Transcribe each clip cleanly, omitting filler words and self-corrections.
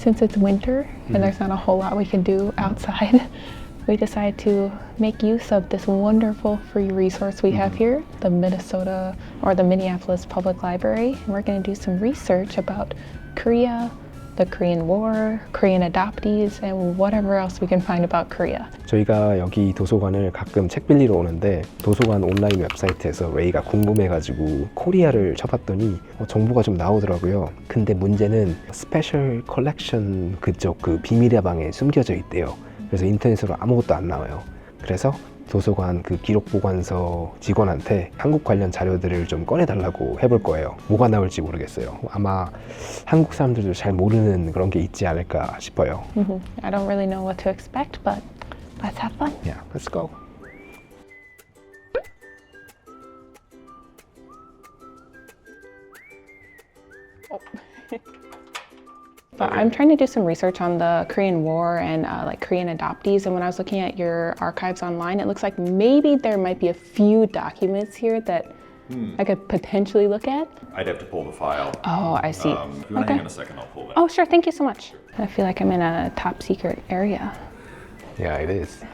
since it's winter and there's not a whole lot we can do outside, we decided to make use of this wonderful free resource we have here, the Minneapolis Public Library. And we're going to do some research about Korea, the Korean War, Korean adoptees, and whatever else we can find about Korea. 저희가 여기 도서관을 가끔 책 빌리러 오는데 도서관 온라인 웹사이트에서 레이가 궁금해가지고 코리아를 쳐봤더니 정보가 좀 나오더라고요. 근데 문제는 스페셜 컬렉션 그쪽 그 비밀의 방에 숨겨져 있대요. 그래서 인터넷으로 아무것도 안 나와요. 그래서 도서관 그 기록보관서 직원한테 한국 관련 자료들을 좀 꺼내달라고 해볼 거예요. 뭐가 나올지 모르겠어요. 아마 한국 사람들도 잘 모르는 그런 게 있지 않을까 싶어요. I don't really know what to expect, but let's have fun. Yeah, let's go. But I'm trying to do some research on the Korean War and like Korean adoptees, and when I was looking at your archives online, it looks like maybe there might be a few documents here that I could potentially look at. I'd have to pull the file. Oh, I see. If you want to hang on a second, I'll pull that. Oh, sure. Thank you so much. I feel like I'm in a top secret area. Yeah, it is.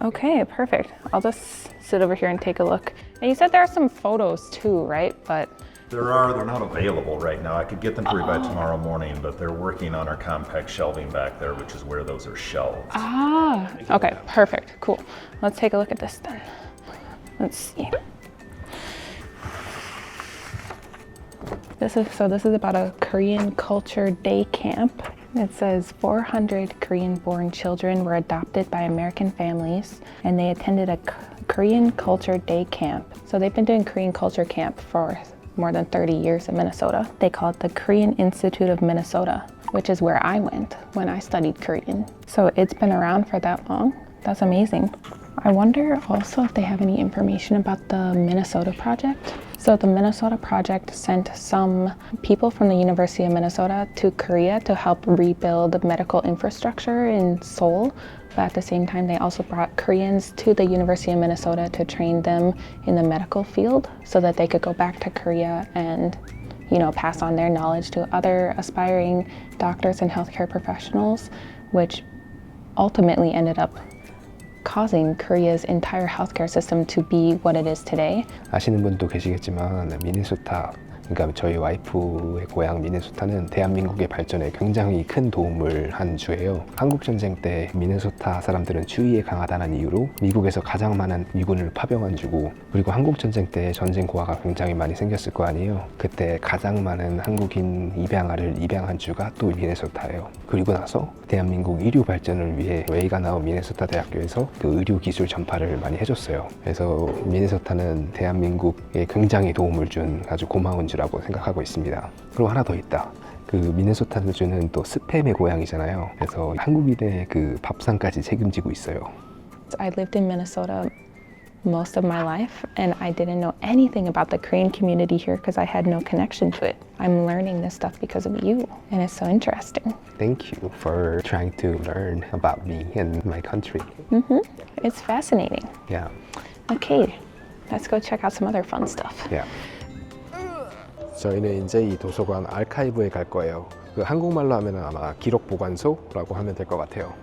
Okay, perfect. I'll just sit over here and take a look. And you said there are some photos too, right? But There are. They're not available right now. I could get them for you by tomorrow morning, but they're working on our compact shelving back there, which is where those are shelved. okay, perfect, cool. Let's take a look at this then. Let's see. This is about a Korean culture day camp. It says 400 Korean-born children were adopted by American families, and they attended a Korean culture day camp. So they've been doing Korean culture camp for more than 30 years in Minnesota. They call it the Korean Institute of Minnesota, which is where I went when I studied Korean. So it's been around for that long. That's amazing. I wonder also if they have any information about the Minnesota Project. So the Minnesota Project sent some people from the University of Minnesota to Korea to help rebuild medical infrastructure in Seoul. But at the same time, they also brought Koreans to the University of Minnesota to train them in the medical field so that they could go back to Korea and, pass on their knowledge to other aspiring doctors and healthcare professionals, which ultimately ended up causing Korea's entire healthcare system to be what it is today. 아시는 분도 계시겠지만 미네소타, 그러니까 저희 와이프의 고향 미네소타는 대한민국의 발전에 굉장히 큰 도움을 한 주예요. 한국전쟁 때 미네소타 사람들은 주의에 강하다는 이유로 미국에서 가장 많은 미군을 파병한 주고, 그리고 한국전쟁 때 전쟁 고아가 굉장히 많이 생겼을 거 아니에요. 그때 가장 많은 한국인 입양아를 입양한 주가 또 미네소타예요. 그리고 나서 대한민국 의료 발전을 위해 레이가 나온 미네소타 대학교에서 그 의료 기술 전파를 많이 해줬어요. 그래서 미네소타는 대한민국에 굉장히 도움을 준 아주 고마운 주라고 생각하고 있습니다. 그리고 하나 더 있다. 그 미네소타주는 또 스팸의 고향이잖아요. 그래서 한국인의 그 밥상까지 책임지고 있어요. I lived in Minnesota most of my life, and I didn't know anything about the Korean community here because I had no connection to it. I'm learning this stuff because of you, and it's so interesting. Thank you for trying to learn about me and my country. It's fascinating. Yeah. Okay, let's go check out some other fun stuff. Yeah. 저희는 이제 이 도서관 아카이브에 갈 거예요. 그 한국말로 하면 아마 기록보관소라고 하면 될 것 같아요.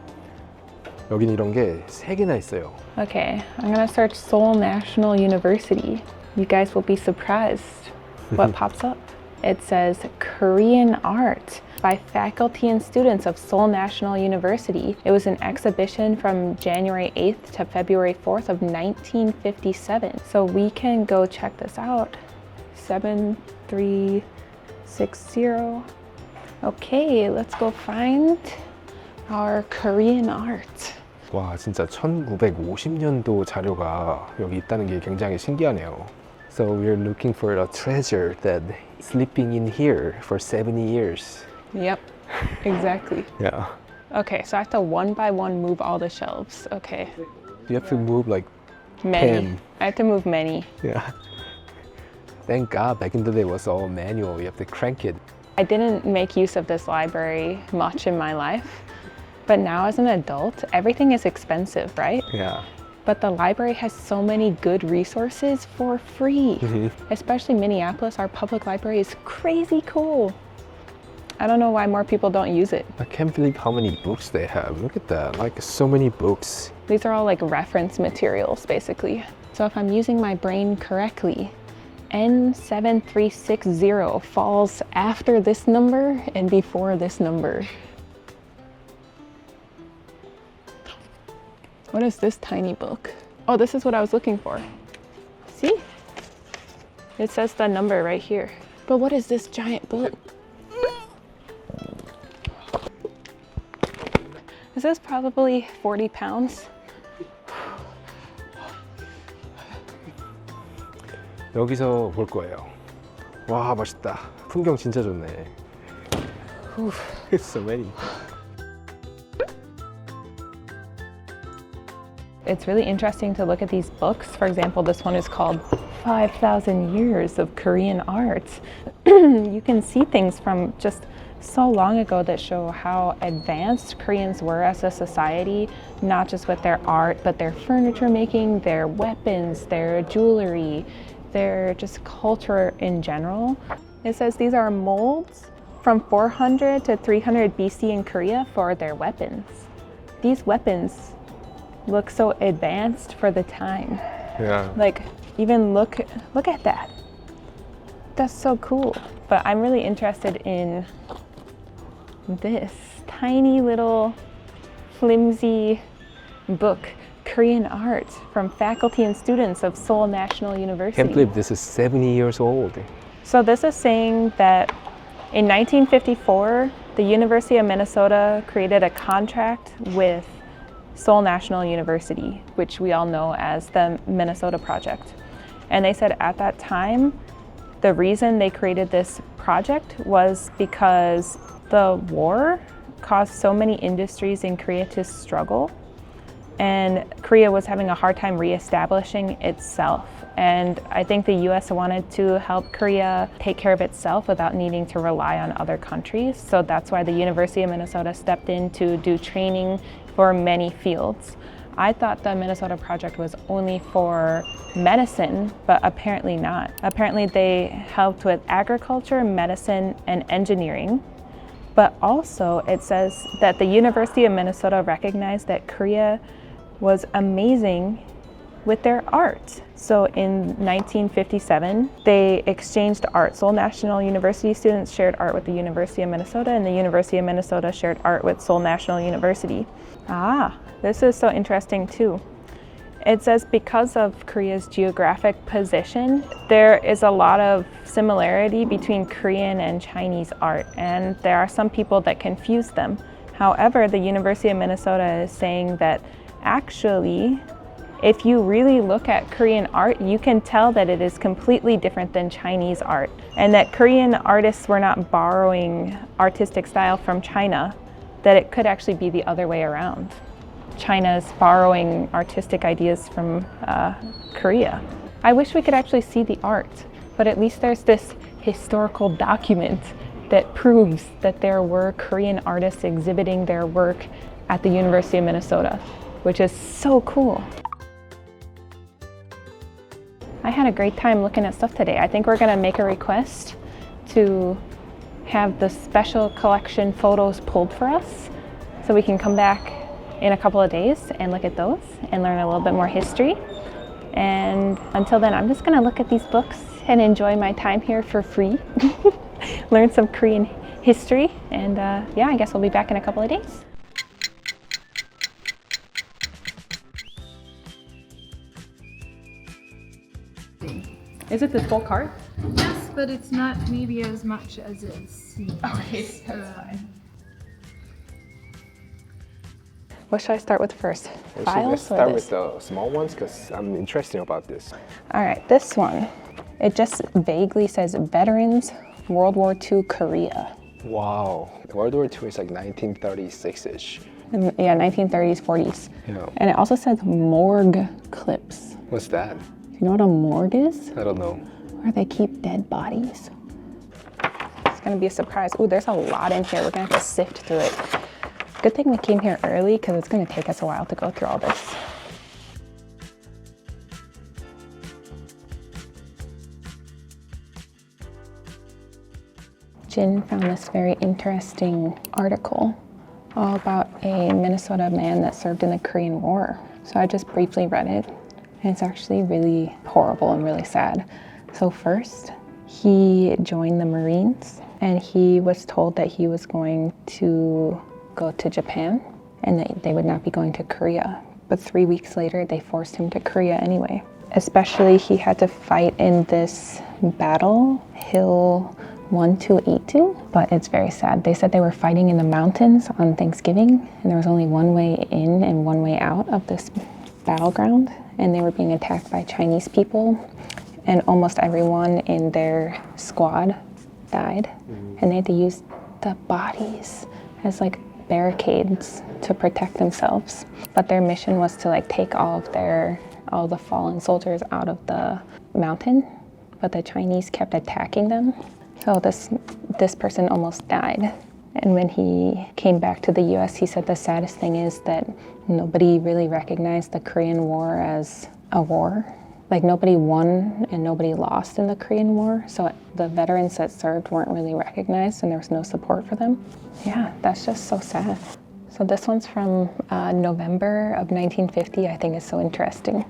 여기는 이런 게 3개나 있어요. Okay, I'm gonna search Seoul National University. You guys will be surprised what pops up. It says Korean art by faculty and students of Seoul National University. It was an exhibition from January 8th to February 4th of 1957. So we can go check this out. 7360. Okay, let's go find our Korean art. 와, 진짜 1950년도 자료가 여기 있다는 게 굉장히 신기하네요. So we're looking for a treasure that sleeping in here for 70 years. Yep, exactly. Yeah. Okay, so I have to one by one move all the shelves. Okay. You have to move like Many. 10. I have to move many. Yeah. Thank God back in the day it was all manual. You have to crank it. I didn't make use of this library much in my life, but now as an adult, everything is expensive, right? Yeah. But the library has so many good resources for free. Especially Minneapolis, our public library is crazy cool. I don't know why more people don't use it. I can't believe how many books they have. Look at that, like so many books. These are all like reference materials, basically. So if I'm using my brain correctly, N7360 falls after this number and before this number. What is this tiny book? Oh, this is what I was looking for. See? It says the number right here. But what is this giant book? This is probably 40 pounds. 여기서 볼 거예요. 와, 멋있다. 풍경 진짜 좋네. It's so many. It's really interesting to look at these books. For example, this one is called 5,000 Years of Korean Art. You can see things from just so long ago that show how advanced Koreans were as a society, not just with their art, but their furniture making, their weapons, their jewelry, their just culture in general. It says these are molds from 400 to 300 BC in Korea for their weapons. These weapons look so advanced for the time. Yeah. Like, even look at that. That's so cool. But I'm really interested in this tiny little flimsy book, Korean Art, from faculty and students of Seoul National University. Can't believe this is 70 years old. So this is saying that in 1954, the University of Minnesota created a contract with Seoul National University, which we all know as the Minnesota Project. And they said at that time, the reason they created this project was because the war caused so many industries in Korea to struggle, and Korea was having a hard time reestablishing itself. And I think the US wanted to help Korea take care of itself without needing to rely on other countries. So that's why the University of Minnesota stepped in to do training for many fields. I thought the Minnesota Project was only for medicine, but apparently not. Apparently they helped with agriculture, medicine, and engineering. But also it says that the University of Minnesota recognized that Korea was amazing with their art. So in 1957, they exchanged art. Seoul National University students shared art with the University of Minnesota, and the University of Minnesota shared art with Seoul National University. Ah, this is so interesting too. It says because of Korea's geographic position, there is a lot of similarity between Korean and Chinese art, and there are some people that confuse them. However, the University of Minnesota is saying that actually, if you really look at Korean art, you can tell that it is completely different than Chinese art, and that Korean artists were not borrowing artistic style from China, that it could actually be the other way around. China's borrowing artistic ideas from Korea. I wish we could actually see the art, but at least there's this historical document that proves that there were Korean artists exhibiting their work at the University of Minnesota, which is so cool. I had a great time looking at stuff today. I think we're gonna make a request to have the special collection photos pulled for us so we can come back in a couple of days and look at those and learn a little bit more history. And until then, I'm just gonna look at these books and enjoy my time here for free. Learn some Korean history, and yeah, I guess we'll be back in a couple of days. Is it the full cart? Yes, but it's not maybe as much as it seems. Okay, that's fine. What should I start with first? Files Let's or start this? with the small ones because I'm interested about this. All right, this one. It just vaguely says Veterans, World War II, Korea. Wow. World War II is like 1936-ish. Yeah, 1930s, 40s. Yeah. And it also says morgue clips. What's that? Do you know what a morgue is? I don't know. Where they keep dead bodies. It's gonna be a surprise. Ooh, there's a lot in here. We're gonna have to sift through it. Good thing we came here early because it's gonna take us a while to go through all this. Jin found this very interesting article all about a Minnesota man that served in the Korean War. So I just briefly read it, and it's actually really horrible and really sad. So first, he joined the Marines, and he was told that he was going to go to Japan, and that they would not be going to Korea. But 3 weeks later, they forced him to Korea anyway. Especially, he had to fight in this battle, Hill 1282, but it's very sad. They said they were fighting in the mountains on Thanksgiving, and there was only one way in and one way out of this battleground, and they were being attacked by Chinese people, and almost everyone in their squad died, and they had to use the bodies as like barricades to protect themselves. But their mission was to like take all the fallen soldiers out of the mountain, but the Chinese kept attacking them. So this person almost died. And when he came back to the US, he said the saddest thing is that nobody really recognized the Korean War as a war. Like nobody won and nobody lost in the Korean War. So the veterans that served weren't really recognized and there was no support for them. Yeah, that's just so sad. So this one's from November of 1950. I think it's so interesting.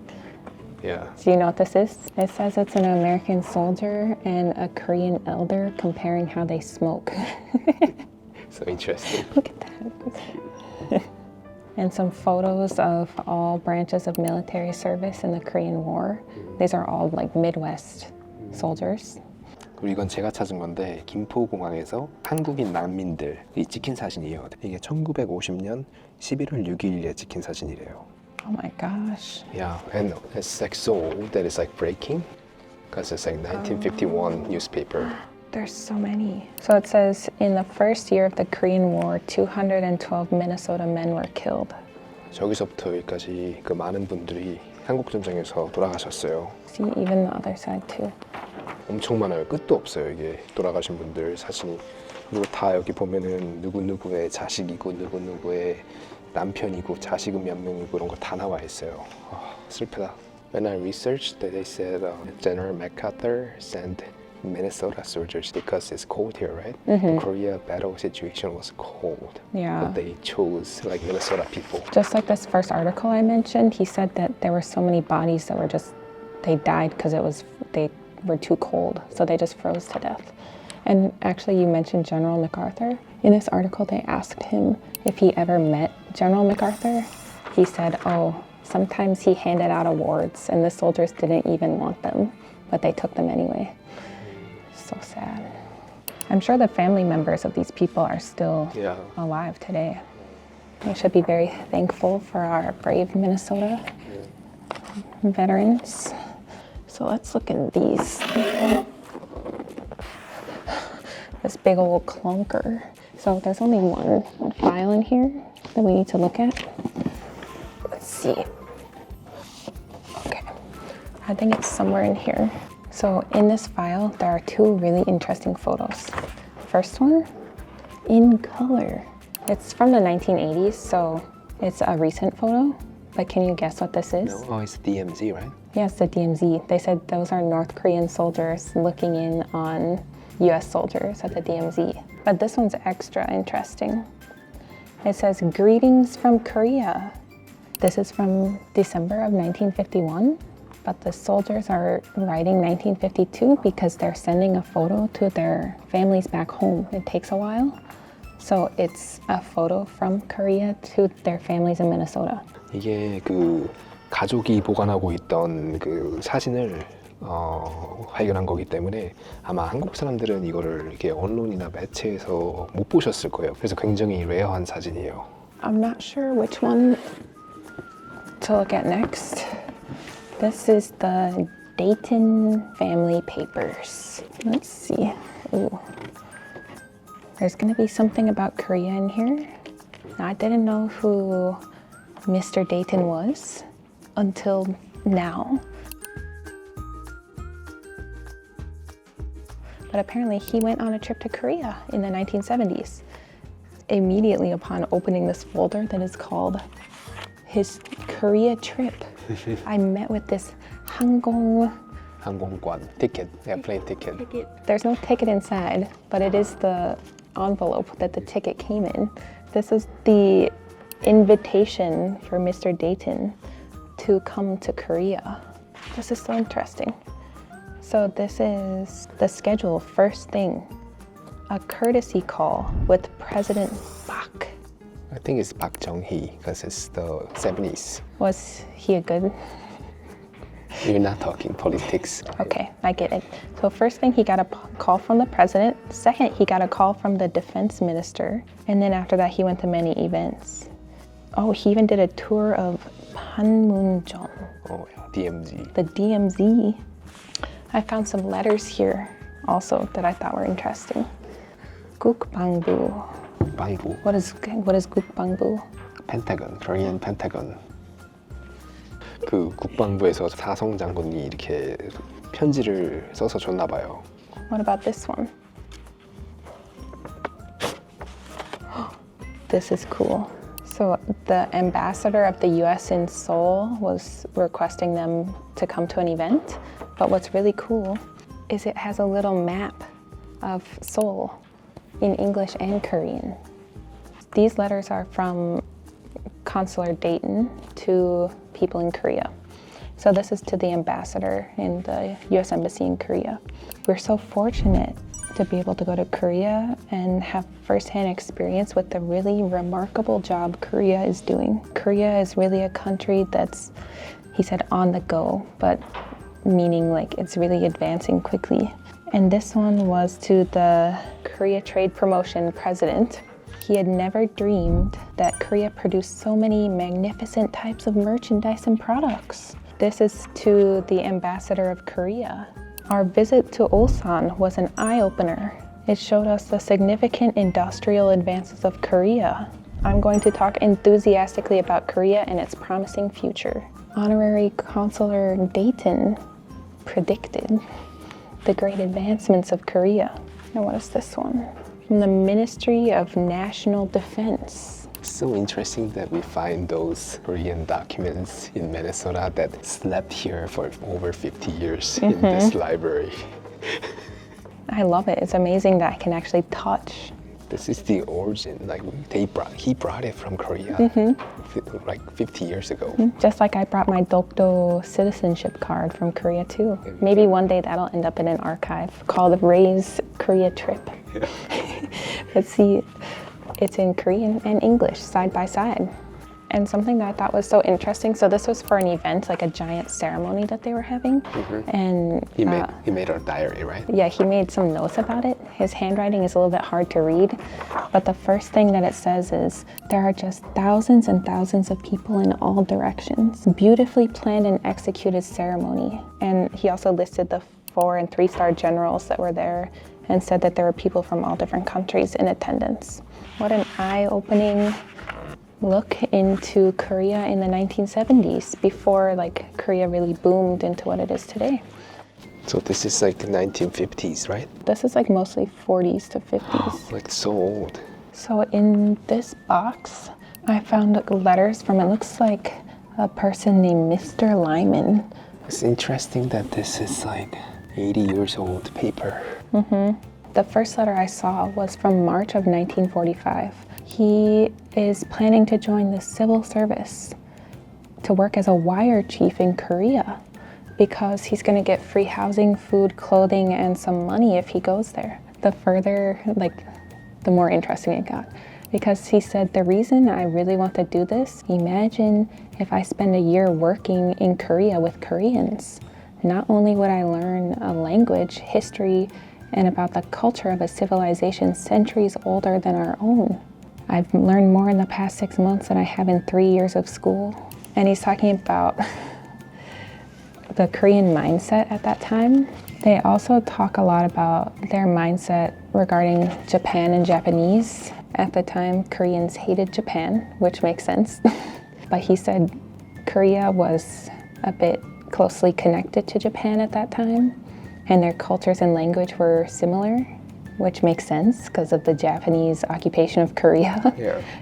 Yeah. Do you know what this is? It says it's an American soldier and a Korean elder comparing how they smoke. So interesting. Look at that. And some photos of all branches of military service in the Korean War. These are all like Midwest soldiers. 그리고 이건 제가 찾은 건데 김포공항에서 한국인 난민들이 찍힌 사진이에요. 이게 1950년 11월 6일에 찍힌 사진이래요. Oh my gosh. Yeah, and it's like so old that it's like breaking because it's like 1951 newspaper. There's so many. So it says in the first year of the Korean War, 212 Minnesota men were killed. 저기서부터 여기까지 그 많은 분들이 한국 전쟁에서 돌아가셨어요. See, even the other side too. 엄청 많아요. 끝도 없어요. 이게 돌아가신 분들 사진이. 그리고 다 여기 보면은 누구누구의 자식이고 누구누구의 남편이고 자식은 몇 명이고 이런 거 다 나와 있어요. 슬프다. When I researched, they said General MacArthur sent Minnesota soldiers because it's cold here, right? The Korea battle situation was cold. Yeah. But they chose like Minnesota people. Just like this first article I mentioned, he said that there were so many bodies that were they died because they were too cold, so they just froze to death. And actually, you mentioned General MacArthur. In this article, they asked him if he ever met General MacArthur. He said, sometimes he handed out awards and the soldiers didn't even want them, but they took them anyway. So sad. I'm sure the family members of these people are still alive today. We should be very thankful for our brave Minnesota veterans. So let's look at these. This big old clunker. So there's only one file in here that we need to look at. Let's see. Okay, I think it's somewhere in here. So in this file, there are two really interesting photos. First one, in color. It's from the 1980s, so it's a recent photo. But can you guess what this is? No? Oh, it's DMZ, right? Yes, the DMZ. They said those are North Korean soldiers looking in on US soldiers at the DMZ. But this one's extra interesting. It says, "Greetings from Korea." This is from December of 1951, but the soldiers are writing 1952 because they're sending a photo to their families back home. It takes a while. So it's a photo from Korea to their families in Minnesota. 이게 그 가족이 보관하고 있던 그 사진을 발견한 거기 때문에 아마 한국 사람들은 이거를 이렇게 언론이나 매체에서 못 보셨을 거예요. 그래서 굉장히 레어한 사진이에요. I'm not sure which one to look at next. This is the Dayton family papers. Let's see. Ooh. There's gonna be something about Korea in here. Now, I didn't know who Mr. Dayton was until now. But apparently he went on a trip to Korea in the 1970s. Immediately upon opening this folder that is called his Korea trip, I met with this Hangong 항공권, ticket, airplane ticket. There's no ticket inside, but it is the envelope that the ticket came in. This is the invitation for Mr. Dayton to come to Korea. This is so interesting. So this is the schedule, first thing. A courtesy call with President Bak. I think it's Park Chung-hee because it's the 70s. Was he a good? We're not talking politics. Okay, I get it. So first thing, he got a call from the president. Second, he got a call from the defense minister. And then after that, he went to many events. Oh, he even did a tour of Panmunjom, Oh, yeah, DMZ. the DMZ. I found some letters here also that I thought were interesting. Gukbangbu. 방부, What is Gukbangbu? 펜타곤, Korean 펜타곤. 그 국방부에서 사성 장군이 이렇게 편지를 써서 줬나 봐요. What about this one? This is cool. So the ambassador of the US in Seoul was requesting them to come to an event. But what's really cool is it has a little map of Seoul in English and Korean. These letters are from Consular Dayton to people in Korea. So this is to the ambassador in the US Embassy in Korea. We're so fortunate to be able to go to Korea and have firsthand experience with the really remarkable job Korea is doing. Korea is really a country that's, he said, on the go, but meaning like it's really advancing quickly. And this one was to the Korea Trade Promotion president. He had never dreamed that Korea produced so many magnificent types of merchandise and products. This is to the ambassador of Korea. Our visit to Ulsan was an eye-opener. It showed us the significant industrial advances of Korea. I'm going to talk enthusiastically about Korea and its promising future. Honorary Consular Dayton predicted the great advancements of Korea. And what is this one? From the Ministry of National Defense. So interesting that we find those Korean documents in Minnesota that slept here for over 50 years in this library. I love it. It's amazing that I can actually touch. This is the origin. Like he brought it from Korea like 50 years ago. Just like I brought my Dokdo citizenship card from Korea too. Maybe one day that'll end up in an archive called Raye's Korea Trip. Let's see. It's in Korean and English side by side. And something that I thought was so interesting, so this was for an event, like a giant ceremony that they were having. And He made our diary, right? yeah, he made some notes about it. His handwriting is a little bit hard to read, but the first thing that it says is, there are just thousands and thousands of people in all directions. Beautifully planned and executed ceremony. And he also listed the 4- and 3-star generals that were there and said that there were people from all different countries in attendance. What an eye-opening look into Korea in the 1970s, before like Korea really boomed into what it is today. So this is like the 1950s, right? This is like mostly 40s to 50s. Like so old. So in this box, I found letters from, it looks like a person named Mr. Lyman. It's interesting that this is like 80 years old paper. The first letter I saw was from March of 1945. He is planning to join the civil service to work as a wire chief in Korea because he's going to get free housing, food, clothing, and some money if he goes there. The further, the more interesting it got. Because he said, the reason I really want to do this, imagine if I spend a year working in Korea with Koreans. Not only would I learn a language, history, and about the culture of a civilization centuries older than our own. I've learned more in the past 6 months than I have in 3 years of school. And he's talking about the Korean mindset at that time. They also talk a lot about their mindset regarding Japan and Japanese. At the time, Koreans hated Japan, which makes sense. But he said Korea was a bit closely connected to Japan at that time, and their cultures and language were similar, which makes sense because of the Japanese occupation of Korea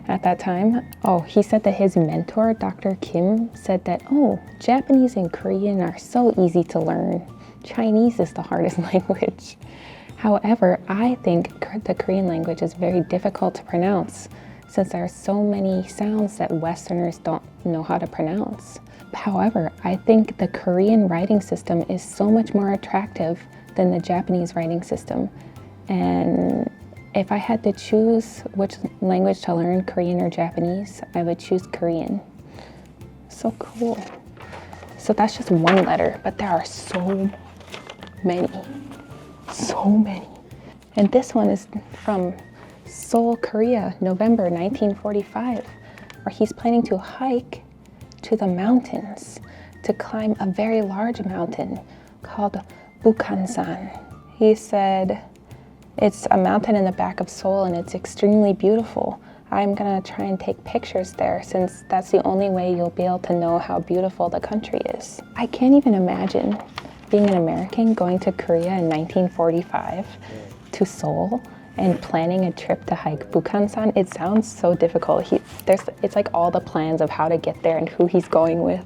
at that time. Oh, he said that his mentor, Dr. Kim, said that, Japanese and Korean are so easy to learn. Chinese is the hardest language. However, I think the Korean language is very difficult to pronounce since there are so many sounds that Westerners don't know how to pronounce. However, I think the Korean writing system is so much more attractive than the Japanese writing system. And if I had to choose which language to learn, Korean or Japanese, I would choose Korean. So cool. So that's just one letter, but there are so many. So many. And this one is from Seoul, Korea, November 1945, where he's planning to hike to the mountains to climb a very large mountain called Bukhansan. He said, it's a mountain in the back of Seoul and it's extremely beautiful. I'm gonna try and take pictures there since that's the only way you'll be able to know how beautiful the country is. I can't even imagine being an American going to Korea in 1945 to Seoul and planning a trip to hike Bukhansan. It sounds so difficult. It's like all the plans of how to get there and who he's going with.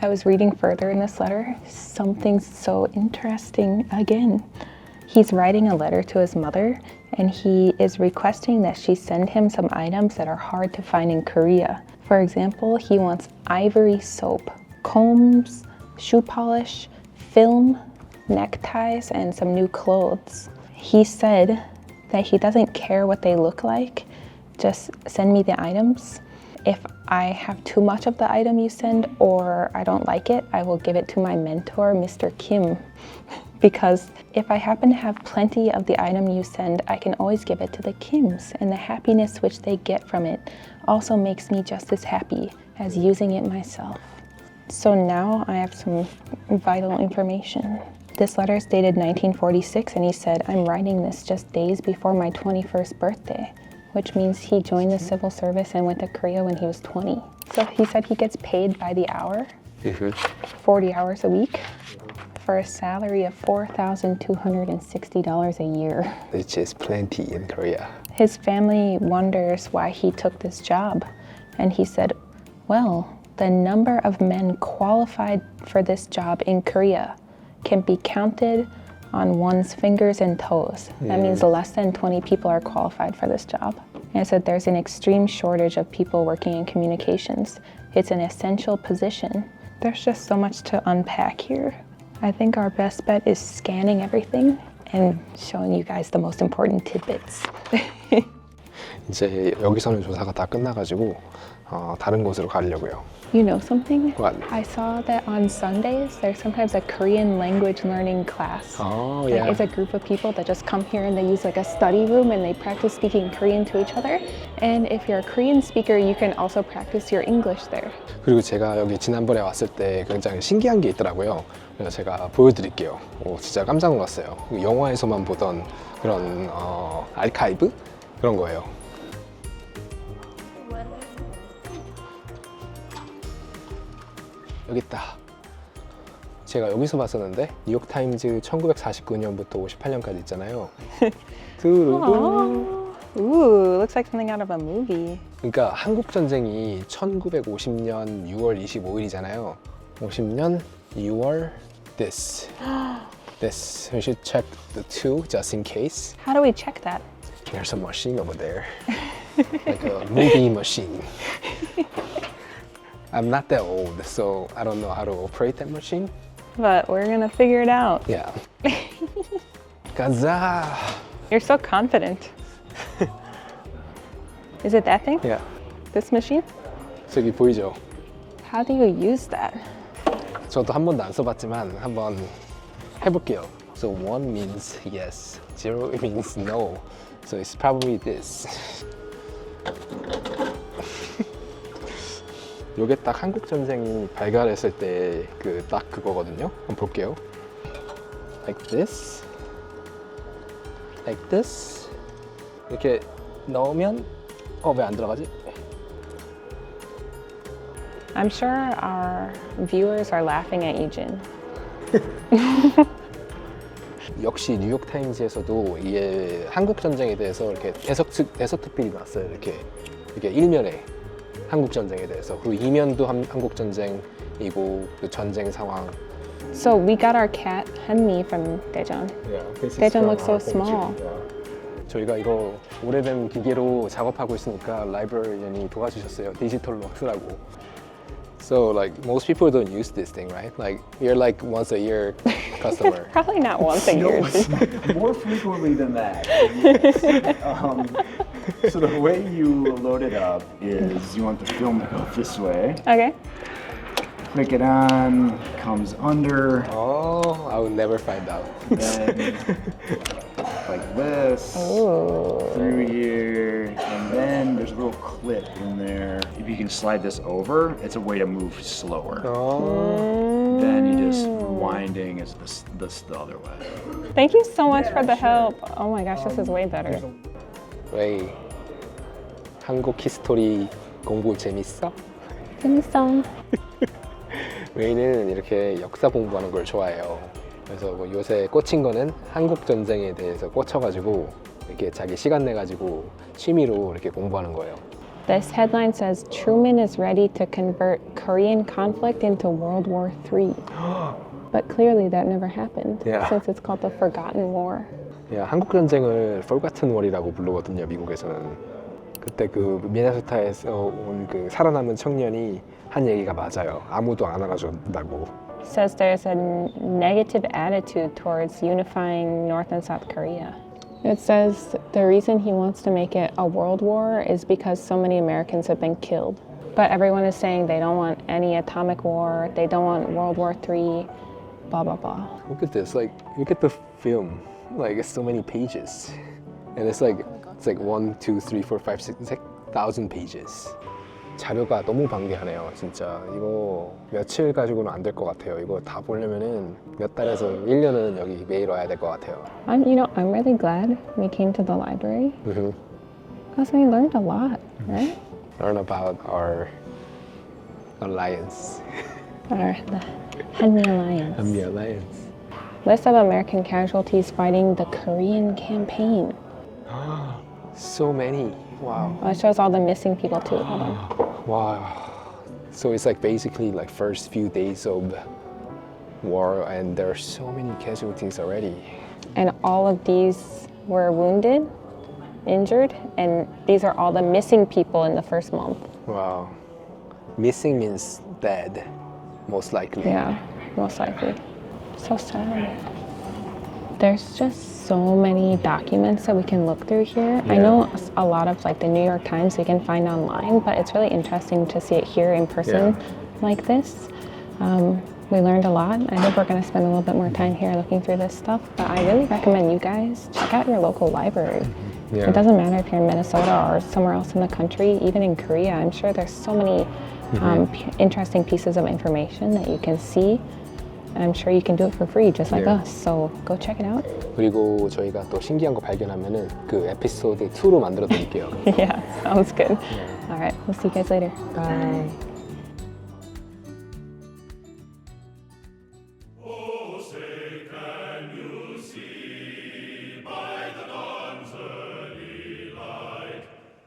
I was reading further in this letter, something so interesting again. He's writing a letter to his mother and he is requesting that she send him some items that are hard to find in Korea. For example, he wants ivory soap, combs, shoe polish, film, neckties, and some new clothes. He said that he doesn't care what they look like, just send me the items. If I have too much of the item you send or I don't like it, I will give it to my mentor, Mr. Kim. Because if I happen to have plenty of the item you send, I can always give it to the Kims, and the happiness which they get from it also makes me just as happy as using it myself. So now I have some vital information. This letter is dated 1946, and he said, I'm writing this just days before my 21st birthday, which means he joined the civil service and went to Korea when he was 20. So he said he gets paid by the hour, 40 hours a week, for a salary of $4,260 a year. Which is plenty in Korea. His family wonders why he took this job, and he said, well, the number of men qualified for this job in Korea can be counted on one's fingers and toes. That means less than 20 people are qualified for this job. And I said there's an extreme shortage of people working in communications. It's an essential position. There's just so much to unpack here. I think our best bet is scanning everything and showing you guys the most important tidbits. 이제 여기서는 조사가 다 끝나가지고 다른 곳으로 가려고요. You know something? What? I saw that on Sundays there's sometimes a Korean language learning class. Oh, Like, yeah. it's a group of people that just come here and they use like a study room and they practice speaking Korean to each other. And if you're a Korean speaker, you can also practice your English there. 그리고 제가 여기 지난번에 왔을 때 굉장히 신기한 게 있더라고요. 그래서 제가 보여드릴게요. 진짜 깜짝 놀랐어요. 영화에서만 보던 그런 아카이브? 그런 거예요. 여기 있다. 제가 여기서 봤었는데 뉴욕타임즈 1949년부터 58년까지 있잖아요. 두루루. Ooh, looks like something out of a movie. 그러니까 한국 전쟁이 1950년 6월 25일이잖아요. 50년 6월 this. This. We should check the two just in case. How do we check that? There's a machine over there. Like a movie machine. I'm not that old, so I don't know how to operate that machine. But we're gonna figure it out. Yeah. 가자. You're so confident. Is it that thing? Yeah. This machine? 저기 보이죠? How do you use that? 저도 한 번도 안 써봤지만 한번 해볼게요. So 1 means yes, 0 means no. So it's probably this. 요게 딱 한국 전쟁이 발발했을 때 그 딱 그거거든요. 한번 볼게요. Like this, like this. 이렇게 넣으면 왜 안 들어가지? I'm sure our viewers are laughing at you, Jin. 역시 뉴욕 타임즈에서도 이게 한국 전쟁에 대해서 이렇게 대서특필이 났어요. 이렇게 일면에 한국 전쟁에 대해서, 그리고 이면도 한국 전쟁이고 그 전쟁 상황 So we got our cat Henmi from Daejeon. Yeah, Daejeon looks so small. 저희가 이거 오래된 기계로 작업하고 있으니까 라이브러리언이 도와주셨어요. 디지털로 쓰라고. So like most people don't use this thing, right? Like you're like once a year customer. Probably not once a year. More frequently than that. So the way you load it up is you want the film to go this way. Okay. Click it on, comes under, Oh, I will never find out. then like this, through here, and then there's a little clip in there. If you can slide this over, it's a way to move slower. Oh. Then you just winding is this the other way. Thank you so much for the help. Oh my gosh, this is way better. Raye, 한국 히스토리 공부 재밌어? 재밌어. 레이는 이렇게 역사 공부하는 걸 좋아해요. 그래서 뭐 요새 꽂힌 거는 한국 전쟁에 대해서 꽂혀가지고 이렇게 자기 시간 내가지고 취미로 이렇게 공부하는 거예요. This headline says Truman is ready to convert Korean conflict into World War III. But clearly that never happened Yeah. since it's called the Forgotten War. 야, 한국 전쟁을 Forgotten War이라고 부르거든요, 미국에서는. 그때 그 미네소타에서 온 그 살아남은 청년이 한 얘기가 맞아요. 아무도 안 알아준다고. Says there's a negative attitude towards unifying North and South Korea. It says the reason he wants to make it a world war is because so many Americans have been killed. But everyone is saying they don't want any atomic war, they don't want World War III, blah, blah, blah. Look at this, like, look at the film. Like, it's so many pages. And it's like 1, 2, 3, 4, 5, 6, it's like 1,000 pages. 자료가 너무 방대하네요, 진짜. 이거 며칠 가지고는 안 될 것 같아요. 이거 다 보려면은 몇 달에서 1년은 여기 매일 와야 될 것 같아요. I'm really glad we came to the library Mm-hmm. because we learned a lot, right? Learn about our alliance. The Hanmi Alliance. Hanmi Alliance. List of American casualties fighting the Korean campaign. So many. Wow. Well, it shows all the missing people too. Hold on. Wow. So it's like basically like first few days of war and there are so many casualties already. And all of these were wounded, injured, and these are all the missing people in the first month. Wow. Missing means dead, most likely. Yeah, most likely. So sad. There's just so many documents that we can look through here. I know a lot of like the New York Times we can find online, but it's really interesting to see it here in person like this. We learned a lot. I hope we're going to spend a little bit more time here looking through this stuff, but I really recommend you guys check out your local library. Yeah. It doesn't matter if you're in Minnesota or somewhere else in the country, even in Korea. I'm sure there's so many interesting pieces of information that you can see. And I'm sure you can do it for free, just like us. So go check it out. 그리고 저희가 또 신기한 거 발견하면은 그 에피소드 2로 만들어 드릴게요. Yeah, sounds good. All right, we'll see you guys later. Bye. Oh, say can you see